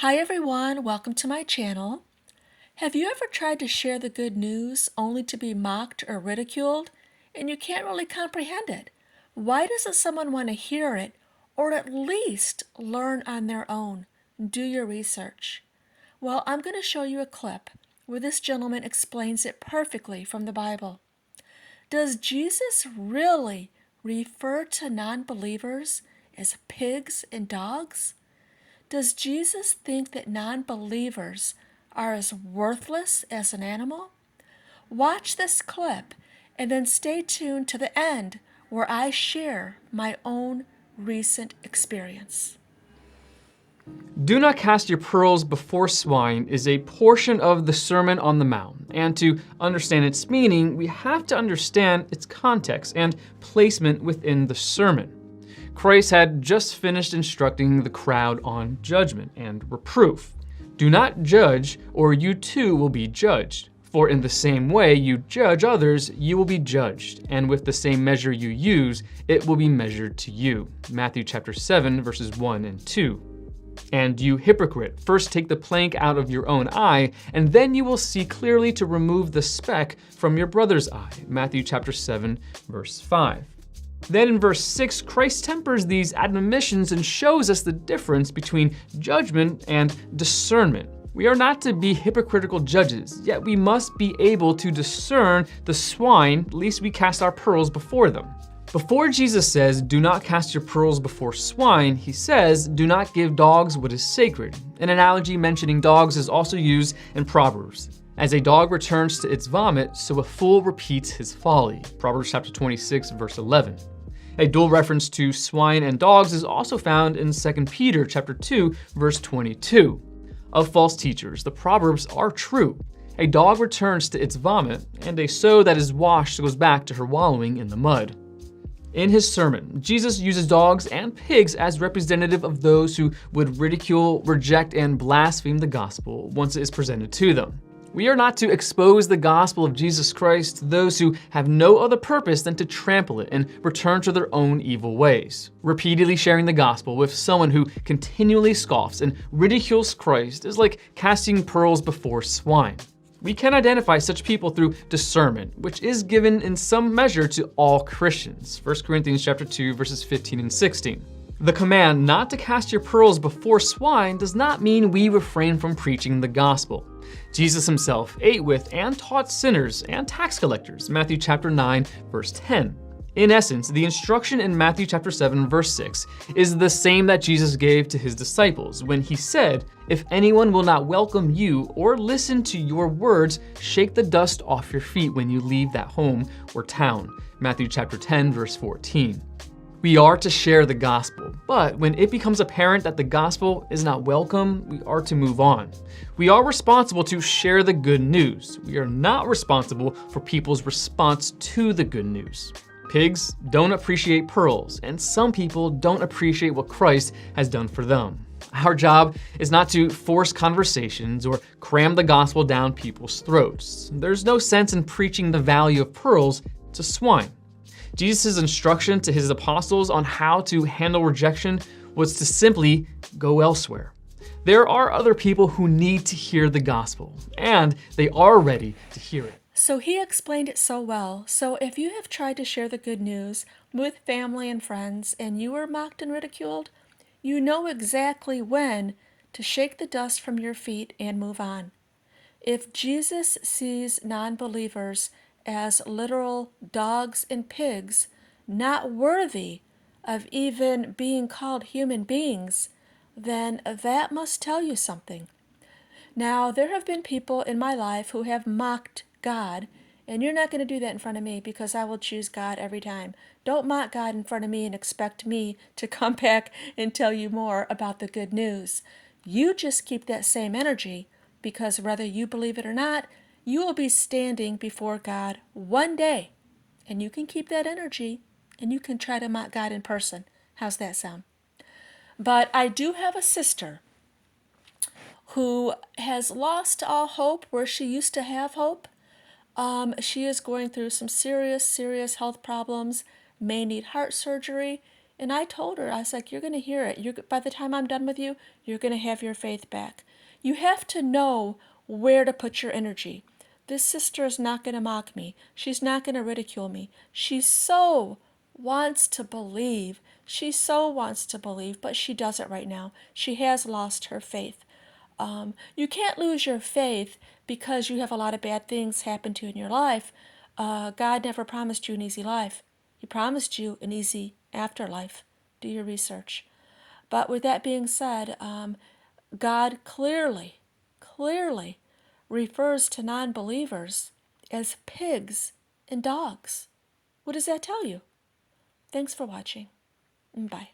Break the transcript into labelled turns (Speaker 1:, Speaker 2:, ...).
Speaker 1: Hi everyone, welcome to my channel. Have you ever tried to share the good news only to be mocked or ridiculed and you can't really comprehend it? Why doesn't someone want to hear it or at least learn on their own? Do your research. Well, I'm going to show you a clip where this gentleman explains it perfectly from the Bible. Does Jesus really refer to non-believers as pigs and dogs? Does Jesus think that non-believers are as worthless as an animal? Watch this clip and then stay tuned to the end where I share my own recent experience.
Speaker 2: Do not cast your pearls before swine is a portion of the Sermon on the Mount, and to understand its meaning, we have to understand its context and placement within the sermon. Christ had just finished instructing the crowd on judgment and reproof. Do not judge, or you too will be judged. For in the same way you judge others, you will be judged, and with the same measure you use, it will be measured to you. Matthew chapter 7, verses 1 and 2. And you hypocrite, first take the plank out of your own eye, and then you will see clearly to remove the speck from your brother's eye. Matthew chapter 7, verse 5. Then in verse 6, Christ tempers these admonitions and shows us the difference between judgment and discernment. We are not to be hypocritical judges, yet we must be able to discern the swine, lest we cast our pearls before them. Before Jesus says, do not cast your pearls before swine, he says, do not give dogs what is sacred. An analogy mentioning dogs is also used in Proverbs. As a dog returns to its vomit, so a fool repeats his folly. Proverbs chapter 26, verse 11. A dual reference to swine and dogs is also found in 2 Peter chapter 2, verse 22. Of false teachers, the Proverbs are true. A dog returns to its vomit, and a sow that is washed goes back to her wallowing in the mud. In his sermon, Jesus uses dogs and pigs as representative of those who would ridicule, reject, and blaspheme the gospel once it is presented to them. We are not to expose the gospel of Jesus Christ to those who have no other purpose than to trample it and return to their own evil ways. Repeatedly sharing the gospel with someone who continually scoffs and ridicules Christ is like casting pearls before swine. We can identify such people through discernment, which is given in some measure to all Christians. 1 Corinthians chapter 2, verses 15 and 16. The command not to cast your pearls before swine does not mean we refrain from preaching the gospel. Jesus himself ate with and taught sinners and tax collectors, Matthew chapter 9, verse 10. In essence, the instruction in Matthew chapter 7, verse 6 is the same that Jesus gave to his disciples when he said, if anyone will not welcome you or listen to your words, shake the dust off your feet when you leave that home or town. Matthew chapter 10, verse 14. We are to share the gospel, but when it becomes apparent that the gospel is not welcome, we are to move on. We are responsible to share the good news. We are not responsible for people's response to the good news. Pigs don't appreciate pearls, and some people don't appreciate what Christ has done for them. Our job is not to force conversations or cram the gospel down people's throats. There's no sense in preaching the value of pearls to swine. Jesus' instruction to his apostles on how to handle rejection was to simply go elsewhere. There are other people who need to hear the gospel, and they are ready to hear it.
Speaker 1: So he explained it so well. So if you have tried to share the good news with family and friends and you were mocked and ridiculed, you know exactly when to shake the dust from your feet and move on. If Jesus sees non-believers as literal dogs and pigs, not worthy of even being called human beings, then that must tell you something. Now, there have been people in my life who have mocked God, and you're not going to do that in front of me because I will choose God every time. Don't mock God in front of me and expect me to come back and tell you more about the good news. You just keep that same energy because whether you believe it or not, you will be standing before God one day, and you can keep that energy and you can try to mock God in person. How's that sound? But I do have a sister who has lost all hope where she used to have hope. She is going through some serious health problems, may need heart surgery, And I told her, I was like, you're going to hear it. By the time I'm done with you, you're going to have your faith back. You have to know where to put your energy. This sister is not going to mock me. She's not going to ridicule me. She so wants to believe. She so wants to believe, but she doesn't right now. She has lost her faith. You can't lose your faith because you have a lot of bad things happen to you in your life. God never promised you an easy life. He promised you an easy afterlife. Do your research. But with that being said, God clearly refers to non-believers as pigs and dogs. What does that tell you? Thanks for watching. Bye.